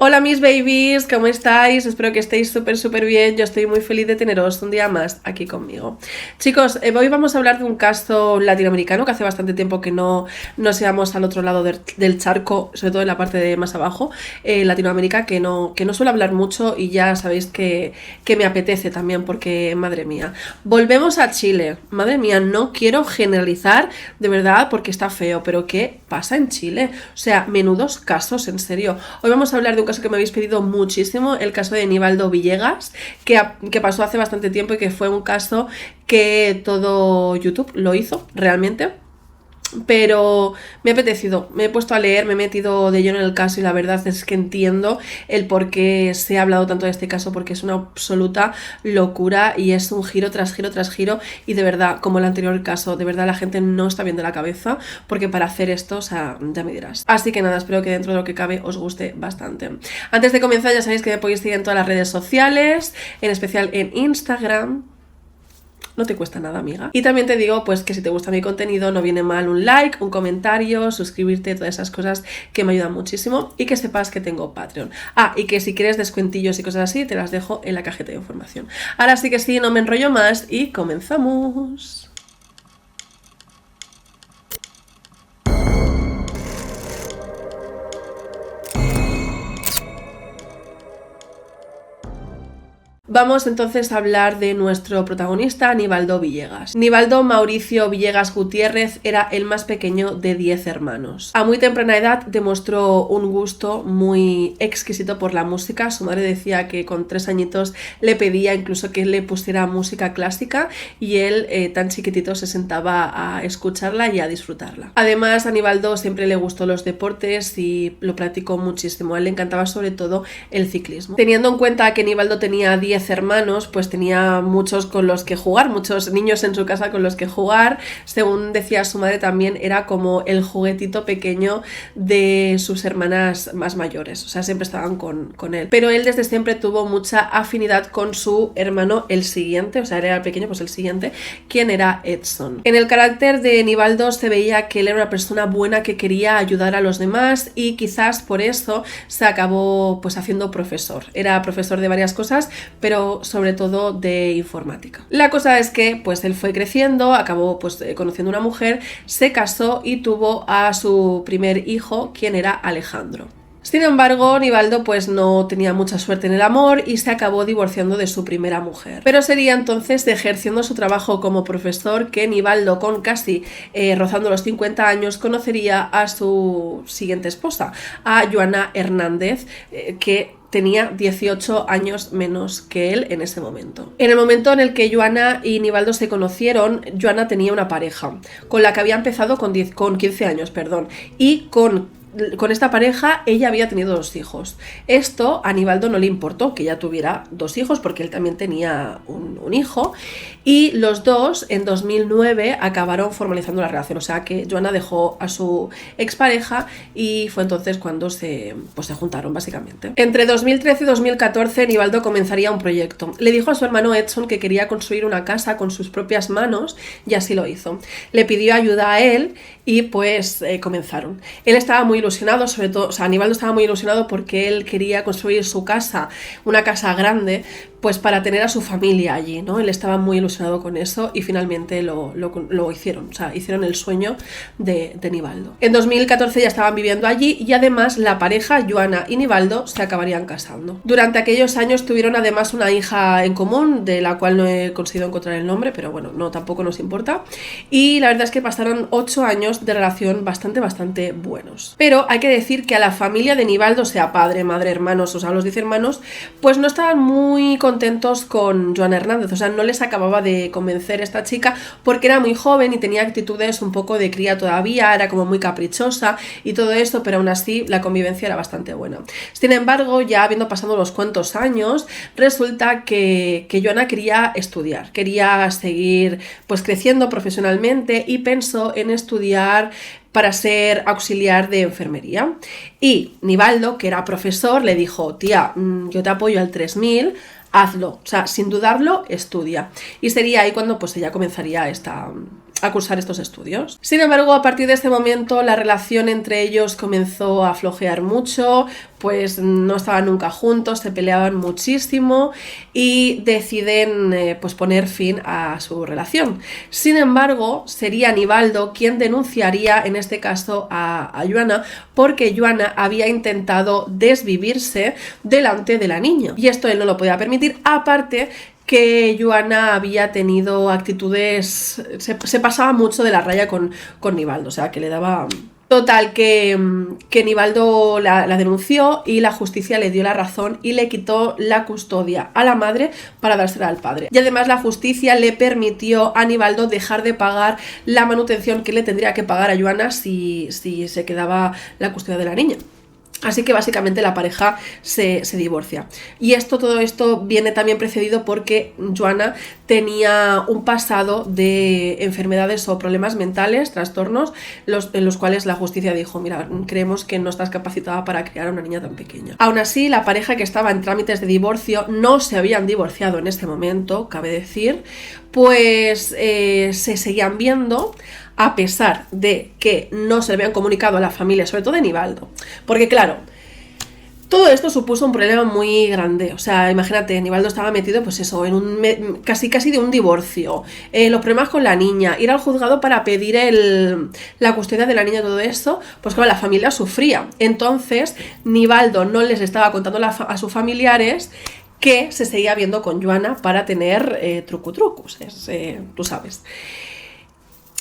Hola mis babies, ¿cómo estáis? Espero que estéis súper bien. Yo estoy muy feliz de teneros un día más aquí conmigo. Chicos, hoy vamos a hablar de un caso latinoamericano que hace bastante tiempo que no seamos al otro lado del charco, sobre todo en la parte de más abajo, Latinoamérica, que no suelo hablar mucho y ya sabéis que me apetece también porque, madre mía. Volvemos a Chile. Madre mía, no quiero generalizar de verdad porque está feo, pero ¿qué pasa en Chile? O sea, menudos casos, en serio. Hoy vamos a hablar de un caso que me habéis pedido muchísimo, el caso de Nivaldo Villegas, que pasó hace bastante tiempo y que fue un caso que todo YouTube lo hizo realmente. Pero me ha apetecido, me he puesto a leer, me he metido de lleno en el caso y la verdad es que entiendo el por qué se ha hablado tanto de este caso, porque es una absoluta locura y es un giro tras giro tras giro y de verdad, como el anterior caso, de verdad la gente no está bien de la cabeza porque para hacer esto, o sea, ya me dirás. Así que nada, espero que dentro de lo que cabe os guste bastante. Antes de comenzar ya sabéis que me podéis seguir en todas las redes sociales, en especial en Instagram. No te cuesta nada, amiga. Y también te digo, pues, que si te gusta mi contenido, no viene mal un like, un comentario, suscribirte, todas esas cosas que me ayudan muchísimo. Y que sepas que tengo Patreon. Y que si quieres descuentillos y cosas así, te las dejo en la cajeta de información. Ahora sí que sí, no me enrollo más y comenzamos. Vamos entonces a hablar de nuestro protagonista, Nivaldo Villegas. Nivaldo Mauricio Villegas Gutiérrez era el más pequeño de 10 hermanos. A muy temprana edad demostró un gusto muy exquisito por la música. Su madre decía que con 3 añitos le pedía incluso que le pusiera música clásica y él tan chiquitito se sentaba a escucharla y a disfrutarla. Además, a Nivaldo siempre le gustó los deportes y lo practicó muchísimo. A él le encantaba sobre todo el ciclismo. Teniendo en cuenta que Nivaldo tenía 10 hermanos, pues tenía muchos con los que jugar, muchos niños en su casa con los que jugar. Según decía su madre, también era como el juguetito pequeño de sus hermanas más mayores, o sea, siempre estaban con él. Pero él desde siempre tuvo mucha afinidad con su hermano, el siguiente, o sea, él era el pequeño, pues el siguiente, quien era Edson. En el carácter de Nivaldo se veía que él era una persona buena que quería ayudar a los demás y quizás por eso se acabó pues haciendo profesor. Era profesor de varias cosas, pero sobre todo de informática. La cosa es que pues él fue creciendo, acabó pues conociendo una mujer, se casó y tuvo a su primer hijo, quien era Alejandro. Sin embargo, Nivaldo pues no tenía mucha suerte en el amor y se acabó divorciando de su primera mujer. Pero sería entonces ejerciendo su trabajo como profesor que Nivaldo, con casi rozando los 50 años, conocería a su siguiente esposa, a Joana Hernández, que tenía 18 años menos que él en ese momento. En el momento en el que Joana y Nivaldo se conocieron, Joana tenía una pareja con la que había empezado con 15 años, y con esta pareja ella había tenido 2 hijos. Esto a Nivaldo no le importó que ella tuviera 2 hijos porque él también tenía un hijo y los dos en 2009 acabaron formalizando la relación, o sea que Joana dejó a su expareja y fue entonces cuando se juntaron básicamente. Entre 2013 y 2014 Nivaldo comenzaría un proyecto. Le dijo a su hermano Edson que quería construir una casa con sus propias manos y así lo hizo. Le pidió ayuda a él y pues comenzaron. Él estaba muy ilusionado, sobre todo, o sea, Nivaldo estaba muy ilusionado porque él quería construir su casa, una casa grande, pues para tener a su familia allí, ¿no? Él estaba muy ilusionado con eso y finalmente lo hicieron, o sea, hicieron el sueño de Nivaldo. En 2014 ya estaban viviendo allí y además la pareja, Joana y Nivaldo, se acabarían casando. Durante aquellos años tuvieron además una hija en común, de la cual no he conseguido encontrar el nombre, pero bueno, no, tampoco nos importa. Y la verdad es que pasaron 8 años de relación bastante buenos. Pero hay que decir que a la familia de Nivaldo, sea padre, madre, hermanos, o sea, los 10 hermanos, pues no estaban muy contentos con Joana Hernández, o sea, no les acababa de convencer esta chica porque era muy joven y tenía actitudes un poco de cría todavía, era como muy caprichosa y todo eso, pero aún así la convivencia era bastante buena. Sin embargo, ya habiendo pasado unos cuantos años, resulta que Joana quería estudiar, quería seguir pues creciendo profesionalmente y pensó en estudiar para ser auxiliar de enfermería. Y Nivaldo, que era profesor, le dijo: tía, yo te apoyo al 3000, hazlo, o sea, sin dudarlo, estudia. Y sería ahí cuando pues ella comenzaría esta a cursar estos estudios. Sin embargo, a partir de este momento la relación entre ellos comenzó a flojear mucho, pues no estaban nunca juntos, se peleaban muchísimo y deciden pues poner fin a su relación. Sin embargo, sería Nivaldo quien denunciaría en este caso a Joana, porque Joana había intentado desvivirse delante de la niña y esto él no lo podía permitir, aparte que Joana había tenido actitudes, se pasaba mucho de la raya con Nivaldo, o sea que le daba... Total, que Nivaldo la denunció y la justicia le dio la razón y le quitó la custodia a la madre para dársela al padre. Y además la justicia le permitió a Nivaldo dejar de pagar la manutención que le tendría que pagar a Joana si se quedaba la custodia de la niña. Así que básicamente la pareja se divorcia. Y todo esto viene también precedido porque Joana tenía un pasado de enfermedades o problemas mentales, trastornos, en los cuales la justicia dijo, mira, creemos que no estás capacitada para criar a una niña tan pequeña. Aún así, la pareja que estaba en trámites de divorcio no se habían divorciado en este momento, cabe decir, pues se seguían viendo, a pesar de que no se le habían comunicado a la familia, sobre todo de Nivaldo. Porque claro, todo esto supuso un problema muy grande. O sea, imagínate, Nivaldo estaba metido, pues eso, en un casi de un divorcio. Los problemas con la niña, ir al juzgado para pedir la custodia de la niña, todo eso, pues claro, la familia sufría. Entonces, Nivaldo no les estaba contando a sus familiares que se seguía viendo con Joana para tener trucus, tú sabes.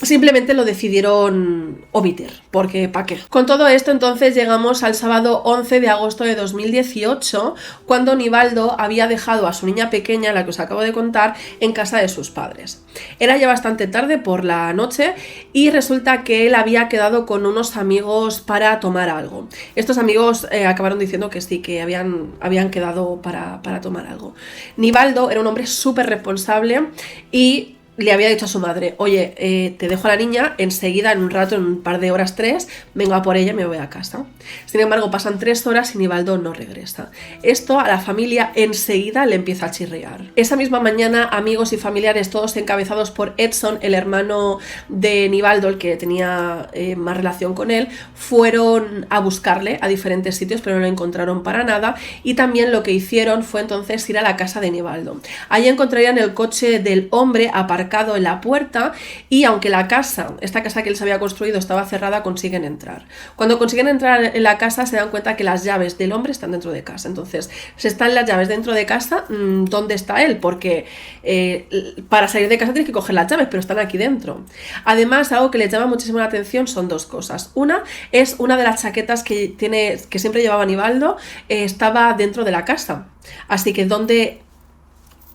Simplemente lo decidieron omitir, porque ¿para qué? Con todo esto entonces llegamos al sábado 11 de agosto de 2018, cuando Nivaldo había dejado a su niña pequeña, la que os acabo de contar, en casa de sus padres. Era ya bastante tarde por la noche y resulta que él había quedado con unos amigos para tomar algo. Estos amigos acabaron diciendo que sí, que habían quedado para tomar algo. Nivaldo era un hombre súper responsable y le había dicho a su madre, oye, te dejo a la niña, enseguida, en un rato, en un par de horas, 3, vengo a por ella y me voy a casa. Sin embargo, pasan 3 horas y Nivaldo no regresa. Esto a la familia enseguida le empieza a chirriar. Esa misma mañana, amigos y familiares, todos encabezados por Edson, el hermano de Nivaldo, el que tenía más relación con él, fueron a buscarle a diferentes sitios, pero no lo encontraron para nada. Y también lo que hicieron fue entonces ir a la casa de Nivaldo. Allí encontrarían el coche del hombre aparcado en la puerta y aunque esta casa que él se había construido estaba cerrada, consiguen entrar. Cuando consiguen entrar en la casa se dan cuenta que las llaves del hombre están dentro de casa. Entonces, si están las llaves dentro de casa, ¿dónde está él? Porque para salir de casa tienes que coger las llaves, pero están aquí dentro. Además, algo que les llama muchísimo la atención son 2 cosas. Una es una de las chaquetas que siempre llevaba Nivaldo, estaba dentro de la casa. Así que ¿dónde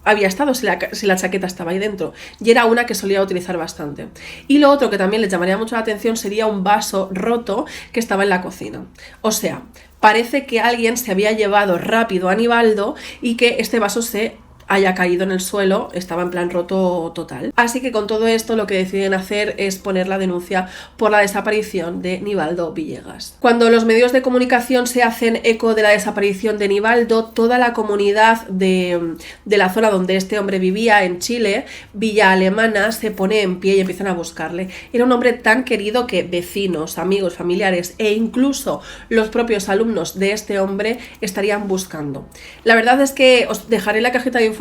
había estado si la chaqueta estaba ahí dentro? Y era una que solía utilizar bastante. Y lo otro que también les llamaría mucho la atención sería un vaso roto que estaba en la cocina. O sea, parece que alguien se había llevado rápido a Nivaldo y que este vaso se haya caído en el suelo, estaba en plan roto total. Así que con todo esto lo que deciden hacer es poner la denuncia por la desaparición de Nivaldo Villegas. Cuando los medios de comunicación se hacen eco de la desaparición de Nivaldo, toda la comunidad de la zona donde este hombre vivía, en Chile, Villa Alemana, se pone en pie y empiezan a buscarle. Era un hombre tan querido que vecinos, amigos, familiares e incluso los propios alumnos de este hombre estarían buscando. La verdad es que os dejaré en la cajita de información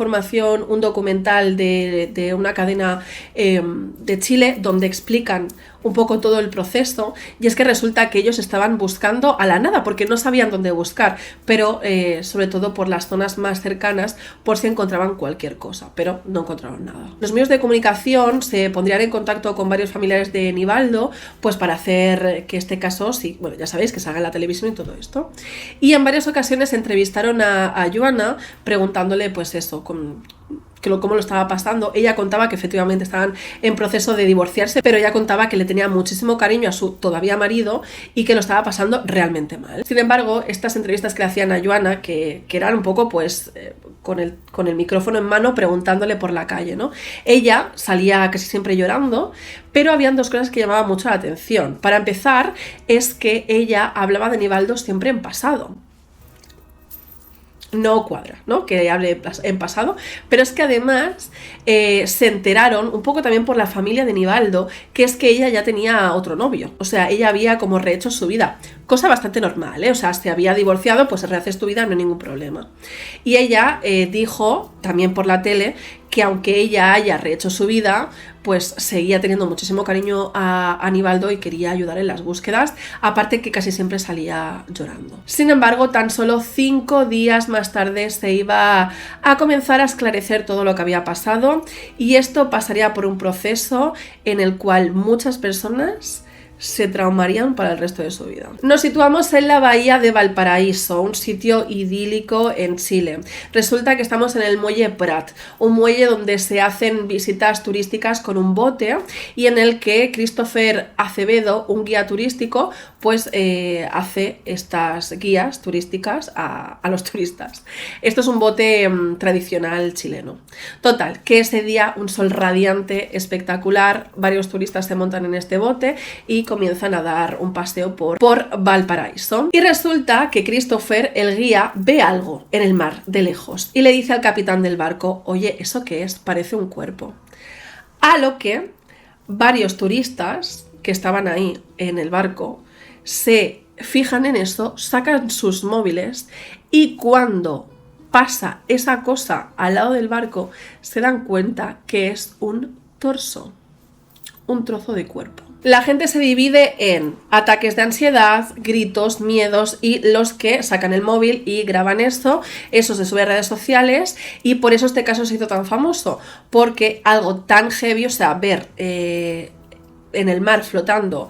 un documental de una cadena de Chile donde explican un poco todo el proceso, y es que resulta que ellos estaban buscando a la nada porque no sabían dónde buscar, pero sobre todo por las zonas más cercanas por si encontraban cualquier cosa, pero no encontraron nada. Los medios de comunicación se pondrían en contacto con varios familiares de Nivaldo pues para hacer que este caso, sí, bueno, ya sabéis, que salga en la televisión y todo esto, y en varias ocasiones entrevistaron a Joana preguntándole pues eso, cómo lo estaba pasando. Ella contaba que efectivamente estaban en proceso de divorciarse, pero ella contaba que le tenía muchísimo cariño a su todavía marido y que lo estaba pasando realmente mal. Sin embargo, estas entrevistas que le hacían a Joana, que eran un poco pues con el micrófono en mano preguntándole por la calle, ¿no? Ella salía casi siempre llorando, pero habían 2 cosas que llamaban mucho la atención. Para empezar, es que ella hablaba de Nivaldo siempre en pasado. no cuadra, ¿no? Que hable en pasado, pero es que además se enteraron, un poco también por la familia de Nivaldo, que es que ella ya tenía otro novio, o sea, ella había como rehecho su vida, cosa bastante normal, ¿eh? O sea, se había divorciado, pues rehaces tu vida, no hay ningún problema. Y ella dijo, también por la tele, que aunque ella haya rehecho su vida, pues seguía teniendo muchísimo cariño a Nivaldo y quería ayudar en las búsquedas, aparte que casi siempre salía llorando. Sin embargo, tan solo 5 días más tarde se iba a comenzar a esclarecer todo lo que había pasado, y esto pasaría por un proceso en el cual muchas personas se traumarían para el resto de su vida. Nos situamos en la bahía de Valparaíso, un sitio idílico en Chile. Resulta que estamos en el muelle Prat, un muelle donde se hacen visitas turísticas con un bote y en el que Christopher Acevedo, un guía turístico, pues hace estas guías turísticas a los turistas. Esto es un bote tradicional chileno. Total, que ese día un sol radiante, espectacular, varios turistas se montan en este bote y comienzan a dar un paseo por Valparaíso. Y resulta que Christopher, el guía, ve algo en el mar de lejos y le dice al capitán del barco: oye, ¿eso qué es? Parece un cuerpo. A lo que varios turistas que estaban ahí en el barco se fijan en eso, sacan sus móviles y cuando pasa esa cosa al lado del barco se dan cuenta que es un torso, un trozo de cuerpo. La gente se divide en ataques de ansiedad, gritos, miedos y los que sacan el móvil y graban eso se sube a redes sociales y por eso este caso se hizo tan famoso, porque algo tan heavy, o sea, ver en el mar flotando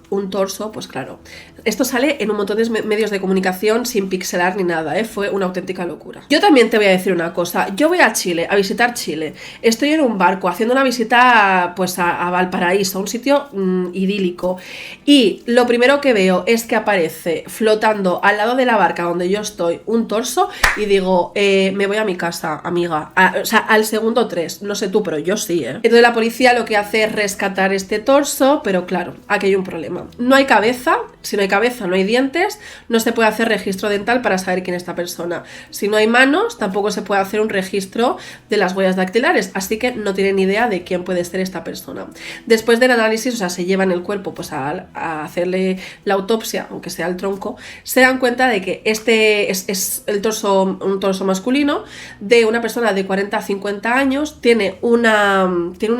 un torso, pues claro, esto sale en un montón de medios de comunicación sin pixelar ni nada, fue una auténtica locura. Yo también te voy a decir una cosa, yo voy a Chile, a visitar Chile, estoy en un barco haciendo una visita pues a Valparaíso, un sitio idílico, y lo primero que veo es que aparece flotando al lado de la barca donde yo estoy un torso y digo, me voy a mi casa, amiga, o sea, al segundo 3, no sé tú, pero yo sí, Entonces la policía lo que hace es rescatar este torso, pero claro, aquí hay un problema. No hay cabeza, si no hay cabeza no hay dientes, no se puede hacer registro dental para saber quién es esta persona. Si no hay manos, tampoco se puede hacer un registro de las huellas dactilares, así que no tienen ni idea de quién puede ser esta persona. Después del análisis, o sea, se llevan el cuerpo pues a hacerle la autopsia, aunque sea el tronco, se dan cuenta de que este es el torso, un torso masculino de una persona de 40 a 50 años, tiene una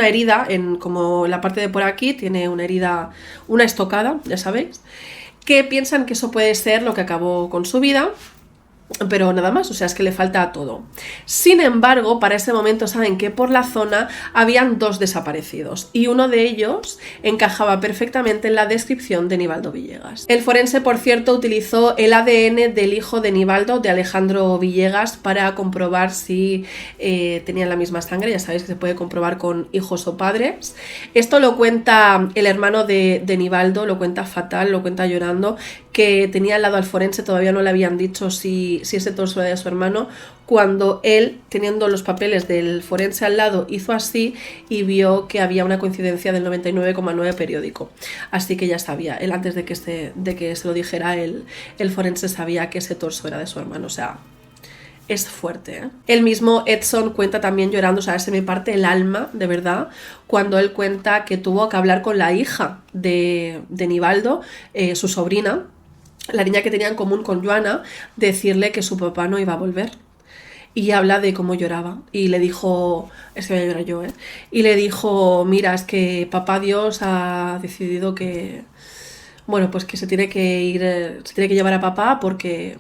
herida en como la parte de por aquí, tiene una herida, una estocada, ya sabéis, que piensan que eso puede ser lo que acabó con su vida, pero nada más, o sea, es que le falta todo. Sin embargo, para ese momento saben que por la zona habían 2 desaparecidos y uno de ellos encajaba perfectamente en la descripción de Nivaldo Villegas. El forense, por cierto, utilizó el ADN del hijo de Nivaldo, de Alejandro Villegas, para comprobar si tenían la misma sangre. Ya sabéis que se puede comprobar con hijos o padres. Esto lo cuenta el hermano de Nivaldo, lo cuenta fatal, lo cuenta llorando, que tenía al lado al forense, todavía no le habían dicho si ese torso era de su hermano, cuando él, teniendo los papeles del forense al lado, hizo así y vio que había una coincidencia del 99,9 periódico. Así que ya sabía, él antes de que se lo dijera, el forense sabía que ese torso era de su hermano, o sea, es fuerte, El mismo Edson cuenta también llorando, o sea, se me parte el alma, de verdad, cuando él cuenta que tuvo que hablar con la hija de Nivaldo, su sobrina, la niña que tenía en común con Joana, decirle que su papá no iba a volver. Y habla de cómo lloraba. Y le dijo, es que voy a llorar yo, y le dijo, mira, es que papá Dios ha decidido que, bueno, pues que se tiene que ir, se tiene que llevar a papá porque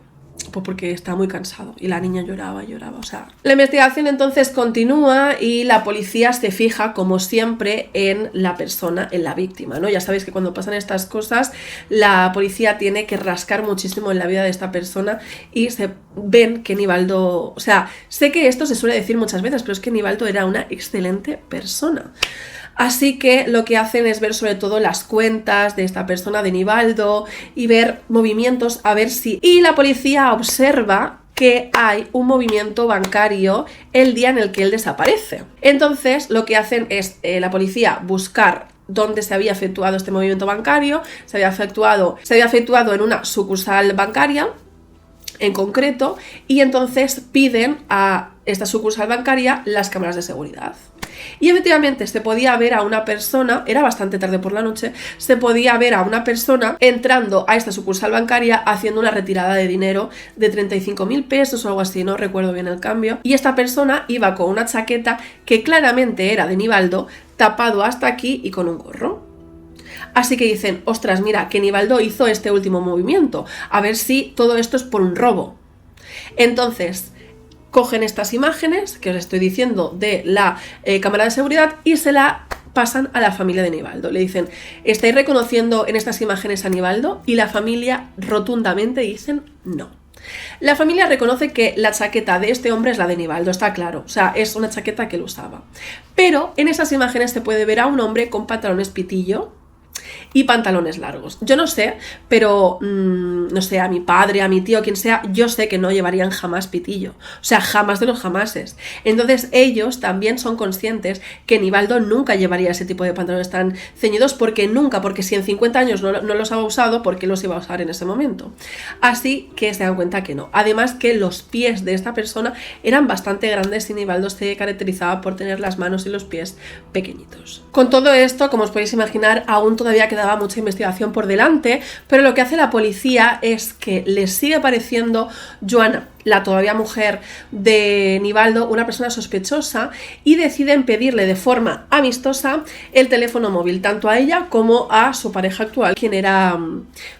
está muy cansado. Y la niña lloraba, o sea. La investigación entonces continúa y la policía se fija, como siempre, en la persona, en la víctima, ¿no? Ya sabéis que cuando pasan estas cosas, la policía tiene que rascar muchísimo en la vida de esta persona y se ven que Nivaldo, o sea, sé que esto se suele decir muchas veces, pero es que Nivaldo era una excelente persona. Así que lo que hacen es ver sobre todo las cuentas de esta persona, de Nivaldo, y ver movimientos, a ver si... Y la policía observa que hay un movimiento bancario el día en el que él desaparece. Entonces lo que hacen es la policía buscar dónde se había efectuado este movimiento bancario, se había efectuado en una sucursal bancaria. en concreto, y entonces piden a esta sucursal bancaria las cámaras de seguridad. Y efectivamente se podía ver a una persona, era bastante tarde por la noche, se podía ver a una persona entrando a esta sucursal bancaria haciendo una retirada de dinero de 35.000 pesos o algo así, no recuerdo bien el cambio, y esta persona iba con una chaqueta que claramente era de Nivaldo, tapado hasta aquí y con un gorro. Así que dicen, ostras, mira, que Nivaldo hizo este último movimiento, a ver si todo esto es por un robo. Entonces cogen estas imágenes que os estoy diciendo de la cámara de seguridad y se la pasan a la familia de Nivaldo. Le dicen, ¿estáis reconociendo en estas imágenes a Nivaldo? Y la familia rotundamente dicen no. La familia reconoce que la chaqueta de este hombre es la de Nivaldo, está claro, o sea, es una chaqueta que él usaba. Pero en esas imágenes se puede ver a un hombre con pantalones pitillo y pantalones largos. Yo no sé, pero no sé, a mi padre, a mi tío, quien sea, yo sé que no llevarían jamás pitillo. O sea, jamás de los jamases. Entonces ellos también son conscientes que Nivaldo nunca llevaría ese tipo de pantalones tan ceñidos, porque si en 50 años no los había usado, ¿por qué los iba a usar en ese momento? Así que se dan cuenta que no. Además que los pies de esta persona eran bastante grandes y Nivaldo se caracterizaba por tener las manos y los pies pequeñitos. Con todo esto, como os podéis imaginar, aún todavía quedaba mucha investigación por delante, pero lo que hace la policía es que les sigue pareciendo Joana, la todavía mujer de Nivaldo, una persona sospechosa, y deciden pedirle de forma amistosa el teléfono móvil, tanto a ella como a su pareja actual, quien era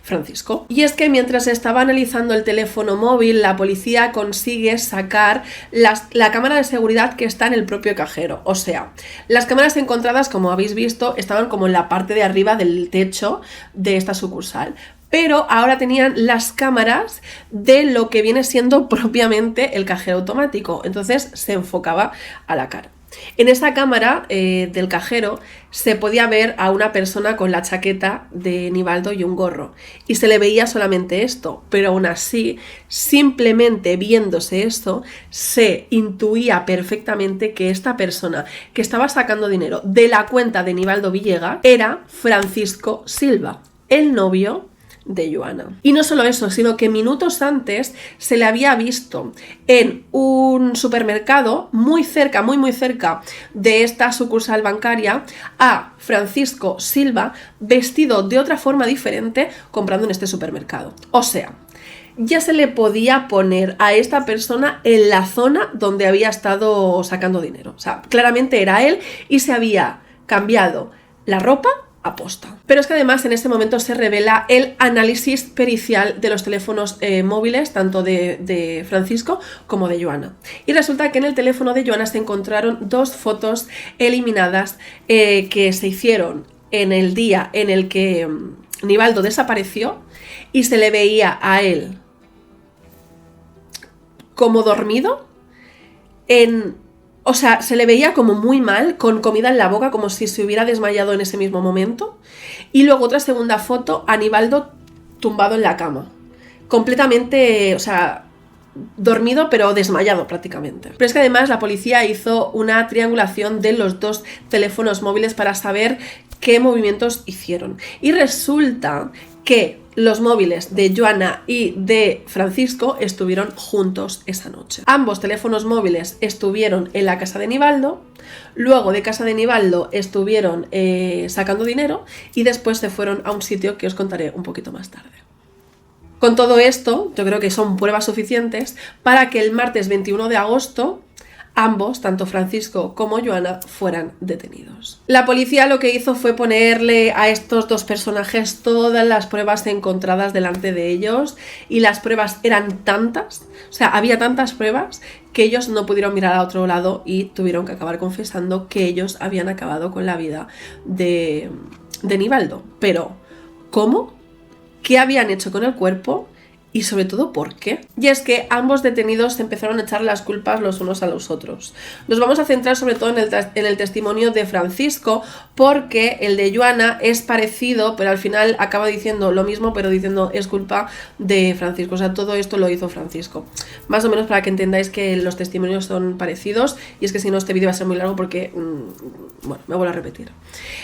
Francisco. Y es que mientras estaba analizando el teléfono móvil, la policía consigue sacar la cámara de seguridad que está en el propio cajero. O sea, las cámaras encontradas, como habéis visto, estaban como en la parte de arriba del techo de esta sucursal. Pero ahora tenían las cámaras de lo que viene siendo propiamente el cajero automático. Entonces se enfocaba a la cara. En esa cámara del cajero se podía ver a una persona con la chaqueta de Nivaldo y un gorro. Y se le veía solamente esto. Pero aún así, simplemente viéndose esto, se intuía perfectamente que esta persona que estaba sacando dinero de la cuenta de Nivaldo Villegas era Francisco Silva, el novio de Joana. Y no solo eso, sino que minutos antes se le había visto en un supermercado muy cerca de esta sucursal bancaria a Francisco Silva vestido de otra forma diferente comprando en este supermercado. O sea, ya se le podía poner a esta persona en la zona donde había estado sacando dinero. O sea, claramente era él y se había cambiado la ropa aposta. Pero es que además en este momento se revela el análisis pericial de los teléfonos móviles, tanto de Francisco como de Joana. Y resulta que en el teléfono de Joana se encontraron dos fotos eliminadas que se hicieron en el día en el que Nivaldo desapareció y se le veía a él como dormido o sea, se le veía como muy mal, con comida en la boca, como si se hubiera desmayado en ese mismo momento. Y luego otra segunda foto, a Nivaldo tumbado en la cama. Completamente, o sea, dormido pero desmayado prácticamente. Pero es que además la policía hizo una triangulación de los dos teléfonos móviles para saber qué movimientos hicieron. Y resulta que los móviles de Joana y de Francisco estuvieron juntos esa noche. Ambos teléfonos móviles estuvieron en la casa de Nivaldo, luego de casa de Nivaldo estuvieron sacando dinero y después se fueron a un sitio que os contaré un poquito más tarde. Con todo esto, yo creo que son pruebas suficientes para que el martes 21 de agosto ambos, tanto Francisco como Joana, fueran detenidos. La policía lo que hizo fue ponerle a estos dos personajes todas las pruebas encontradas delante de ellos y las pruebas eran tantas, o sea, había tantas pruebas que ellos no pudieron mirar a otro lado y tuvieron que acabar confesando que ellos habían acabado con la vida de Nivaldo. Pero, ¿cómo? ¿Qué habían hecho con el cuerpo? Y sobre todo, ¿por qué? Y es que ambos detenidos empezaron a echar las culpas los unos a los otros. Nos vamos a centrar sobre todo en el testimonio de Francisco, porque el de Joana es parecido, pero al final acaba diciendo lo mismo, pero diciendo es culpa de Francisco. O sea, todo esto lo hizo Francisco. Más o menos para que entendáis que los testimonios son parecidos, y es que si no este vídeo va a ser muy largo porque, bueno, me vuelvo a repetir.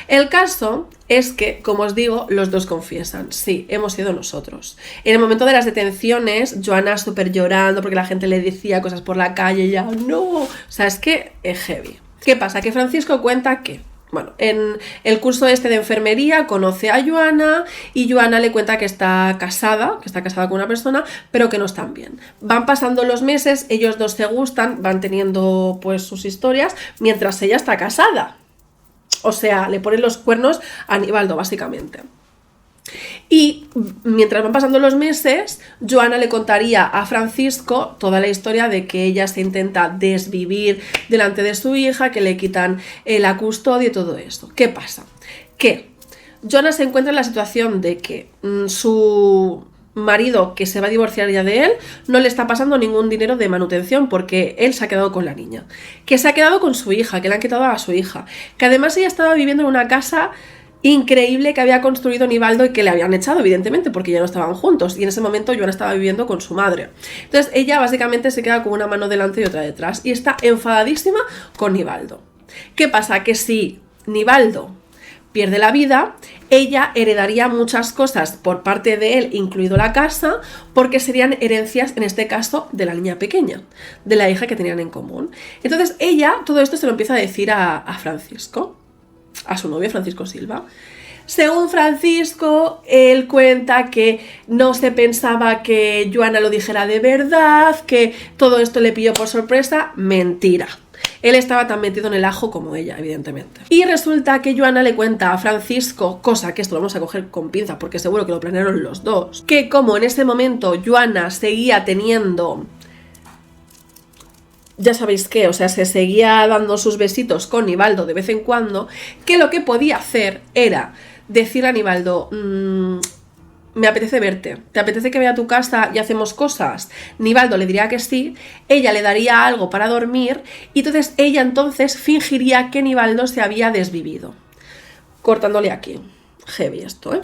El caso es que, como os digo, los dos confiesan, sí, hemos sido nosotros. En el momento de las detenciones detenciones, Joana súper llorando porque la gente le decía cosas por la calle y ya, no, o sea, es que es heavy. ¿Qué pasa? Que Francisco cuenta que, bueno, en el curso este de enfermería conoce a Joana y Joana le cuenta que está casada con una persona, pero que no están bien. Van pasando los meses, ellos dos se gustan, van teniendo pues sus historias, mientras ella está casada. O sea, le ponen los cuernos a Nivaldo, básicamente. Y mientras van pasando los meses, Joana le contaría a Francisco toda la historia de que ella se intenta desvivir delante de su hija, que le quitan la custodia y todo esto. ¿Qué pasa? Que Joana se encuentra en la situación de que su marido, que se va a divorciar ya de él, no le está pasando ningún dinero de manutención porque él se ha quedado con la niña, que se ha quedado con su hija, que le han quitado a su hija, que además ella estaba viviendo en una casa increíble que había construido Nivaldo y que le habían echado, evidentemente, porque ya no estaban juntos, y en ese momento Joana estaba viviendo con su madre. Entonces ella básicamente se queda con una mano delante y otra detrás y está enfadadísima con Nivaldo. ¿Qué pasa? Que si Nivaldo pierde la vida, ella heredaría muchas cosas por parte de él, incluido la casa, porque serían herencias, en este caso, de la niña pequeña, de la hija que tenían en común. Entonces ella todo esto se lo empieza a decir a Francisco, a su novio Francisco Silva. Según Francisco, él cuenta que no se pensaba que Joana lo dijera de verdad, que todo esto le pilló por sorpresa. Mentira. Él estaba tan metido en el ajo como ella, evidentemente. Y resulta que Joana le cuenta a Francisco, cosa que esto lo vamos a coger con pinzas porque seguro que lo planearon los dos, que como en ese momento Joana seguía teniendo... ya sabéis qué, o sea, se seguía dando sus besitos con Nivaldo de vez en cuando, que lo que podía hacer era decirle a Nivaldo, me apetece verte, ¿te apetece que vaya a tu casa y hacemos cosas? Nivaldo le diría que sí, ella le daría algo para dormir y entonces ella entonces fingiría que Nivaldo se había desvivido. Cortándole aquí. Heavy esto, ¿eh?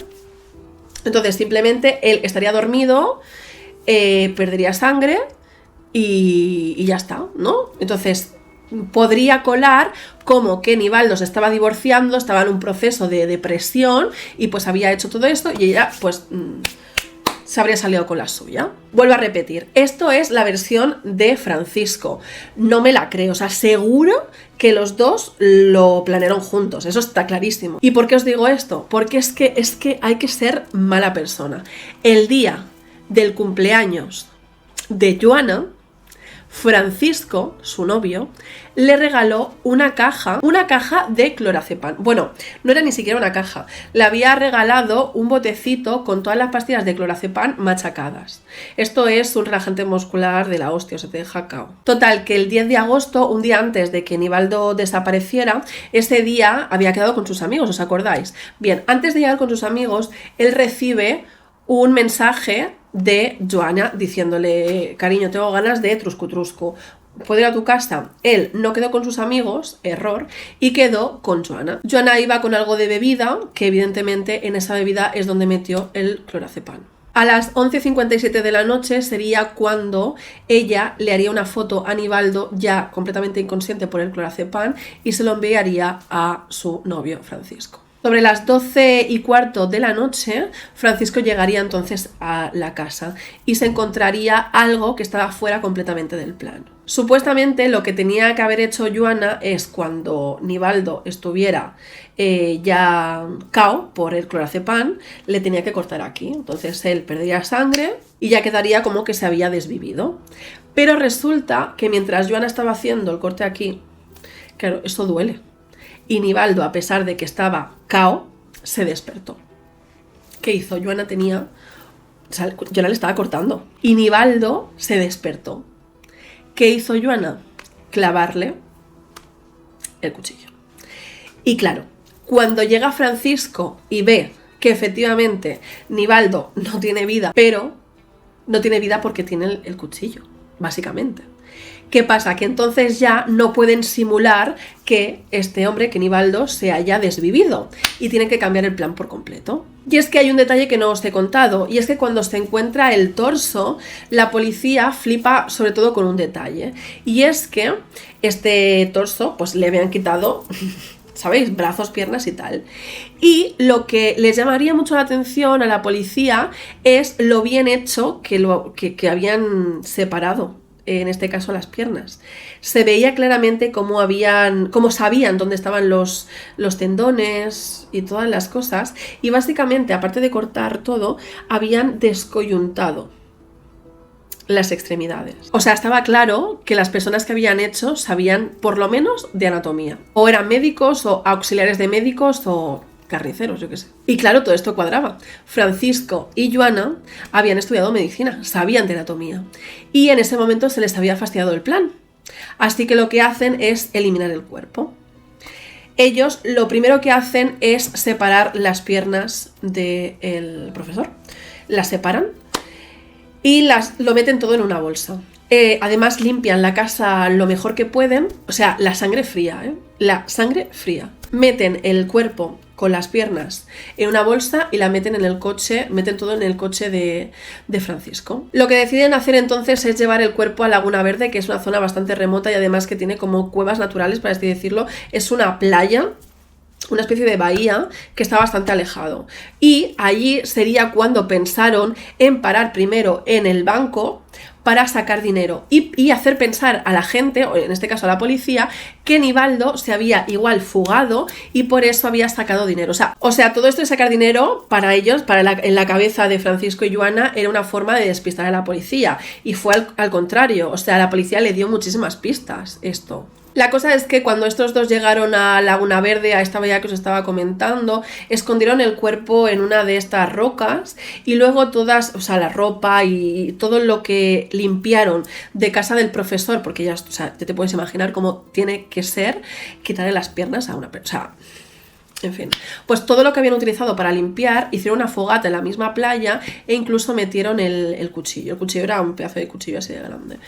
Entonces simplemente él estaría dormido, perdería sangre y ya está, ¿no? Entonces podría colar como que Nivaldo se estaba divorciando, estaba en un proceso de depresión y pues había hecho todo esto y ella pues se habría salido con la suya. Vuelvo a repetir, esto es la versión de Francisco, no me la creo, o sea, seguro que los dos lo planearon juntos, eso está clarísimo. ¿Y por qué os digo esto? Porque es que hay que ser mala persona. El día del cumpleaños de Joana, Francisco, su novio, le regaló una caja de clorazepam. Bueno, no era ni siquiera una caja, le había regalado un botecito con todas las pastillas de clorazepam machacadas. Esto es un relajante muscular de la hostia, o se te deja cao. Total, que el 10 de agosto, un día antes de que Nivaldo desapareciera, ese día había quedado con sus amigos, ¿os acordáis? Bien, antes de llegar con sus amigos, él recibe un mensaje de Joana diciéndole, cariño, tengo ganas de truscu. ¿Puedo ir a tu casa? Él no quedó con sus amigos, error, y quedó con Joana. Joana iba con algo de bebida, que evidentemente en esa bebida es donde metió el clorazepam. A las 11:57 de la noche sería cuando ella le haría una foto a Nivaldo ya completamente inconsciente por el clorazepam y se lo enviaría a su novio Francisco. Sobre las 12:15 de la noche, Francisco llegaría entonces a la casa y se encontraría algo que estaba fuera completamente del plan. Supuestamente lo que tenía que haber hecho Joana es cuando Nivaldo estuviera ya cao por el clorazepam, le tenía que cortar aquí. Entonces él perdería sangre y ya quedaría como que se había desvivido. Pero resulta que mientras Joana estaba haciendo el corte aquí, claro, esto duele. Y Nivaldo, a pesar de que estaba cao, se despertó. ¿Qué hizo? Joana le estaba cortando. Y Nivaldo se despertó. ¿Qué hizo Joana? Clavarle el cuchillo. Y claro, cuando llega Francisco y ve que efectivamente Nivaldo no tiene vida, pero no tiene vida porque tiene el cuchillo, básicamente. ¿Qué pasa? Que entonces ya no pueden simular que este hombre, que Nivaldo, se haya desvivido y tienen que cambiar el plan por completo. Y es que hay un detalle que no os he contado, y es que cuando se encuentra el torso, la policía flipa sobre todo con un detalle, y es que este torso pues le habían quitado ¿sabéis? Brazos, piernas y tal. Y lo que les llamaría mucho la atención a la policía es lo bien hecho que habían separado, en este caso las piernas. Se veía claramente cómo sabían dónde estaban los tendones y todas las cosas, y básicamente, aparte de cortar todo, habían descoyuntado las extremidades. O sea, estaba claro que las personas que habían hecho sabían por lo menos de anatomía. O eran médicos, o auxiliares de médicos, o carniceros, yo qué sé. Y claro, todo esto cuadraba. Francisco y Joana habían estudiado medicina, sabían de anatomía. Y en ese momento se les había fastidiado el plan. Así que lo que hacen es eliminar el cuerpo. Ellos lo primero que hacen es separar las piernas del profesor. Las separan y lo meten todo en una bolsa. Además limpian la casa lo mejor que pueden, o sea, la sangre fría, la sangre fría. Meten el cuerpo con las piernas en una bolsa y la meten en el coche, meten todo en el coche de Francisco. Lo que deciden hacer entonces es llevar el cuerpo a Laguna Verde, que es una zona bastante remota y además que tiene como cuevas naturales, por así decirlo. Es una playa, una especie de bahía que está bastante alejado. Y allí sería cuando pensaron en parar primero en el banco para sacar dinero y hacer pensar a la gente, o en este caso a la policía, que Nivaldo se había igual fugado y por eso había sacado dinero. O sea, todo esto de sacar dinero para ellos, en la cabeza de Francisco y Joana, era una forma de despistar a la policía. Y fue al contrario, o sea, la policía le dio muchísimas pistas esto. La cosa es que cuando estos dos llegaron a Laguna Verde, a esta bahía que os estaba comentando, escondieron el cuerpo en una de estas rocas y luego todas, o sea, la ropa y todo lo que limpiaron de casa del profesor, porque ya, o sea, ya te puedes imaginar cómo tiene que ser quitarle las piernas a una persona. En fin, pues todo lo que habían utilizado para limpiar, hicieron una fogata en la misma playa e incluso metieron el cuchillo. El cuchillo era un pedazo de cuchillo así de grande.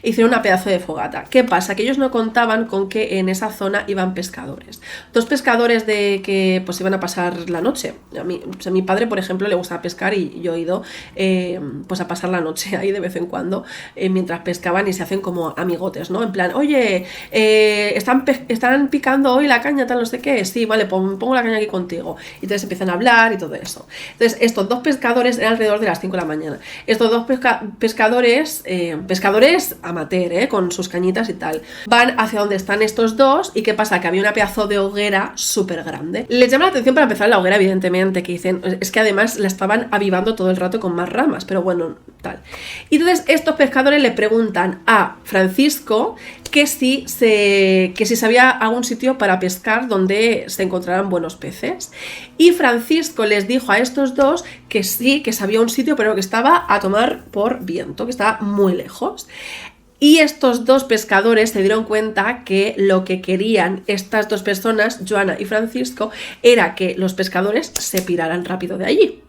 Hicieron una pedazo de fogata. ¿Qué pasa? Que ellos no contaban con que en esa zona iban pescadores. Dos pescadores que pues iban a pasar la noche. A mi padre, por ejemplo, le gusta pescar y yo he ido pues a pasar la noche ahí de vez en cuando mientras pescaban y se hacen como amigotes, ¿no? En plan, oye, están picando hoy la caña, tal, no sé qué. Sí, vale, pongo la caña aquí contigo. Y entonces empiezan a hablar y todo eso. Entonces estos dos pescadores eran alrededor de las 5 de la mañana. Estos dos pescadores amateur, con sus cañitas y tal, van hacia donde están estos dos. ¿Y qué pasa? Que había una pedazo de hoguera súper grande. Les llama la atención para empezar la hoguera, evidentemente, que dicen, es que además la estaban avivando todo el rato con más ramas, pero bueno, tal. Y entonces estos pescadores le preguntan a Francisco que si sabía algún sitio para pescar donde se encontraran buenos peces. Y Francisco les dijo a estos dos que sí, que sabía un sitio, pero que estaba a tomar por viento, que estaba muy lejos. Y estos dos pescadores se dieron cuenta que lo que querían estas dos personas, Joana y Francisco, era que los pescadores se piraran rápido de allí.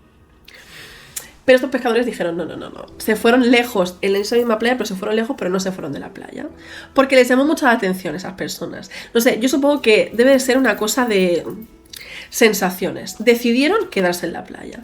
Pero estos pescadores dijeron, no. Se fueron lejos en esa misma playa, pero se fueron lejos, pero no se fueron de la playa. Porque les llamó mucho la atención a esas personas. No sé, yo supongo que debe de ser una cosa de sensaciones. Decidieron quedarse en la playa.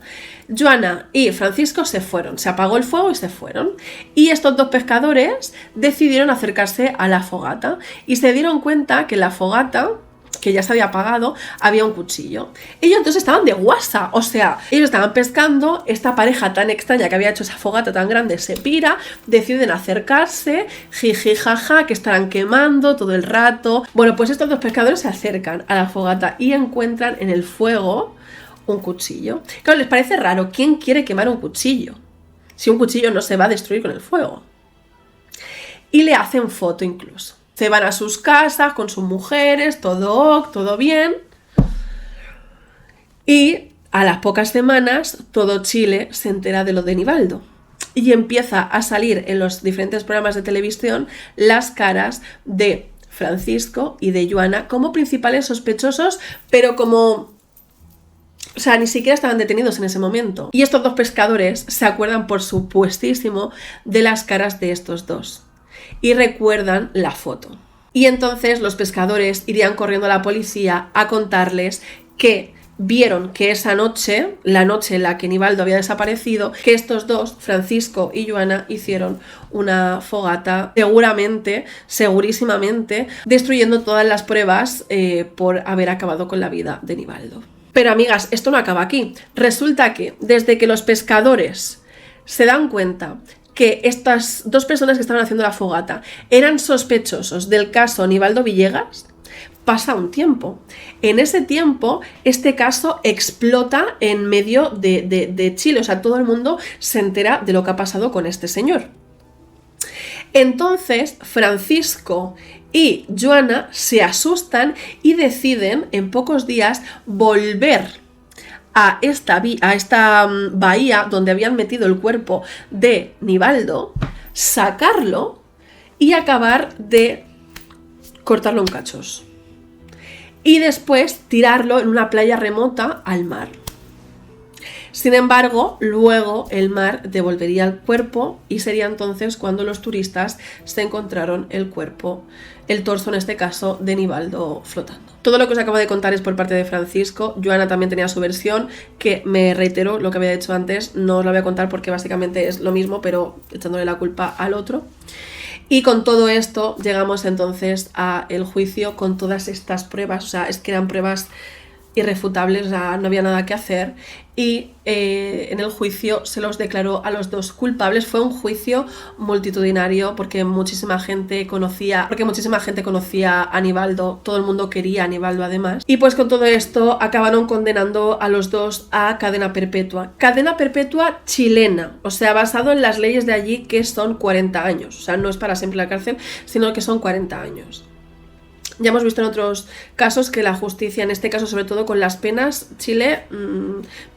Joana y Francisco se fueron. Se apagó el fuego y se fueron. Y estos dos pescadores decidieron acercarse a la fogata. Y se dieron cuenta que en la fogata, que ya se había apagado, había un cuchillo. Ellos entonces estaban de guasa, o sea, ellos estaban pescando, esta pareja tan extraña que había hecho esa fogata tan grande se pira, deciden acercarse, jiji jaja, que estarán quemando todo el rato. Bueno, pues estos dos pescadores se acercan a la fogata y encuentran en el fuego un cuchillo. Claro, les parece raro, ¿quién quiere quemar un cuchillo? Si un cuchillo no se va a destruir con el fuego. Y le hacen foto incluso. Se van a sus casas con sus mujeres, todo bien. Y a las pocas semanas todo Chile se entera de lo de Nivaldo. Y empieza a salir en los diferentes programas de televisión las caras de Francisco y de Joana como principales sospechosos, pero como... O sea, ni siquiera estaban detenidos en ese momento. Y estos dos pescadores se acuerdan, por supuestísimo, de las caras de estos dos. Y recuerdan la foto. Y entonces los pescadores irían corriendo a la policía a contarles que vieron que esa noche, la noche en la que Nivaldo había desaparecido, que estos dos, Francisco y Joana, hicieron una fogata, segurísimamente, destruyendo todas las pruebas por haber acabado con la vida de Nivaldo. Pero amigas, esto no acaba aquí. Resulta que desde que los pescadores se dan cuenta que estas dos personas que estaban haciendo la fogata eran sospechosos del caso Nivaldo Villegas, pasa un tiempo. En ese tiempo, este caso explota en medio de Chile. O sea, todo el mundo se entera de lo que ha pasado con este señor. Entonces, Francisco y Joana se asustan y deciden en pocos días volver a esta bahía donde habían metido el cuerpo de Nivaldo, sacarlo y acabar de cortarlo en cachos. Y después tirarlo en una playa remota al mar. Sin embargo, luego el mar devolvería el cuerpo y sería entonces cuando los turistas se encontraron el cuerpo, el torso en este caso, de Nivaldo flotando. Todo lo que os acabo de contar es por parte de Francisco. Joana también tenía su versión, que me reitero lo que había dicho antes, no os la voy a contar porque básicamente es lo mismo, pero echándole la culpa al otro. Y con todo esto llegamos entonces al juicio con todas estas pruebas, o sea, es que eran pruebas irrefutables, o sea, no había nada que hacer, y en el juicio se los declaró a los dos culpables. Fue un juicio multitudinario porque muchísima gente conocía a Nivaldo, todo el mundo quería a Nivaldo además, y pues con todo esto acabaron condenando a los dos a cadena perpetua chilena, o sea, basado en las leyes de allí, que son 40 años, o sea, no es para siempre la cárcel, sino que son 40 años. Ya hemos visto en otros casos que la justicia, en este caso sobre todo con las penas, Chile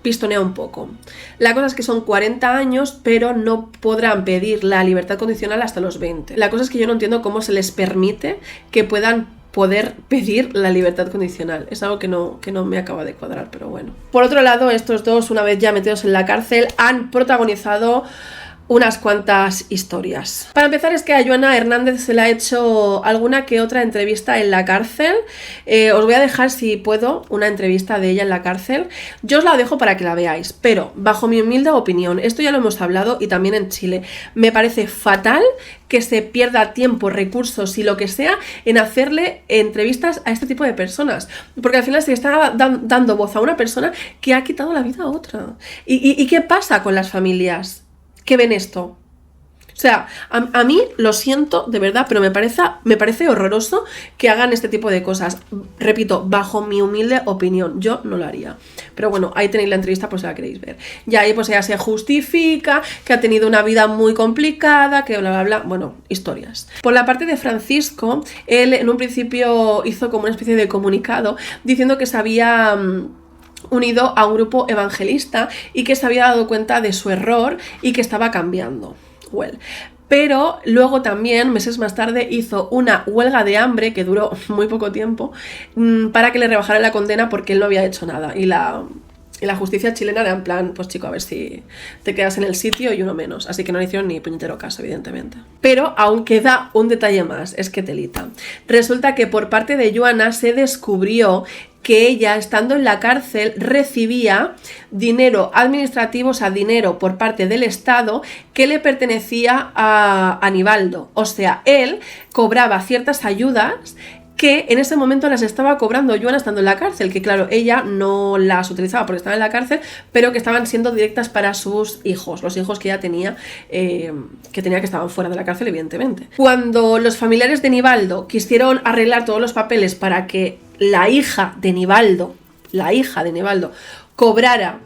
pistonea un poco. La cosa es que son 40 años, pero no podrán pedir la libertad condicional hasta los 20. La cosa es que yo no entiendo cómo se les permite que puedan poder pedir la libertad condicional. Es algo que no me acaba de cuadrar, pero bueno. Por otro lado, estos dos, una vez ya metidos en la cárcel, han protagonizado unas cuantas historias. Para empezar, es que a Joana Hernández se le ha hecho alguna que otra entrevista en la cárcel. Os voy a dejar, si puedo, una entrevista de ella en la cárcel. Yo os la dejo para que la veáis, pero bajo mi humilde opinión, esto ya lo hemos hablado y también en Chile, me parece fatal que se pierda tiempo, recursos y lo que sea en hacerle entrevistas a este tipo de personas, porque al final se está dando voz a una persona que ha quitado la vida a otra. ¿Y qué pasa con las familias que ven esto? O sea, a mí, lo siento de verdad, pero me parece horroroso que hagan este tipo de cosas. Repito, bajo mi humilde opinión, yo no lo haría. Pero bueno, ahí tenéis la entrevista por si la queréis ver. Y ahí pues ella se justifica que ha tenido una vida muy complicada, que bla bla bla, bueno, historias. Por la parte de Francisco, él en un principio hizo como una especie de comunicado diciendo que se había unido a un grupo evangelista y que se había dado cuenta de su error y que estaba cambiando. Pero luego también, meses más tarde, hizo una huelga de hambre que duró muy poco tiempo para que le rebajaran la condena porque él no había hecho nada. Y la justicia chilena era en plan, pues chico, a ver si te quedas en el sitio y uno menos. Así que no le hicieron ni puñetero caso, evidentemente. Pero aún queda un detalle más, es que telita. Resulta que por parte de Joana se descubrió que ella, estando en la cárcel, recibía dinero administrativo, o sea, dinero por parte del Estado que le pertenecía a Nivaldo. O sea, él cobraba ciertas ayudas que en ese momento las estaba cobrando Joana estando en la cárcel, que claro, ella no las utilizaba porque estaba en la cárcel, pero que estaban siendo directas para sus hijos, los hijos que ella tenía, que estaban fuera de la cárcel, evidentemente. Cuando los familiares de Nivaldo quisieron arreglar todos los papeles para que la hija de Nivaldo cobrara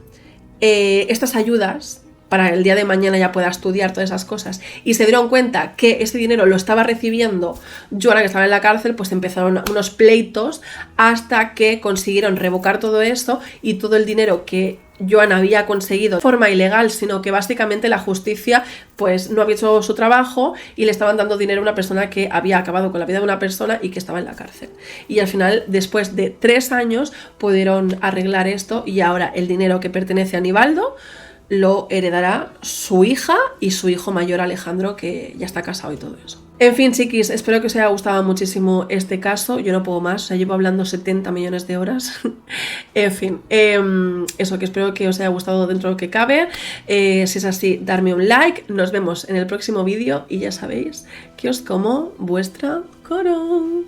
estas ayudas, para el día de mañana ya pueda estudiar todas esas cosas, y se dieron cuenta que ese dinero lo estaba recibiendo Joana, que estaba en la cárcel, pues empezaron unos pleitos hasta que consiguieron revocar todo eso y todo el dinero que Joana había conseguido de forma ilegal, sino que básicamente la justicia pues no había hecho su trabajo y le estaban dando dinero a una persona que había acabado con la vida de una persona y que estaba en la cárcel. Y al final, después de 3 años, pudieron arreglar esto y ahora el dinero que pertenece a Nivaldo lo heredará su hija y su hijo mayor Alejandro, que ya está casado y todo eso. En fin, chiquis, espero que os haya gustado muchísimo este caso. Yo no puedo más, o sea, llevo hablando 70 millones de horas. En fin, eso, que espero que os haya gustado dentro de lo que cabe. Si es así, darme un like. Nos vemos en el próximo vídeo y ya sabéis que os como vuestra coro.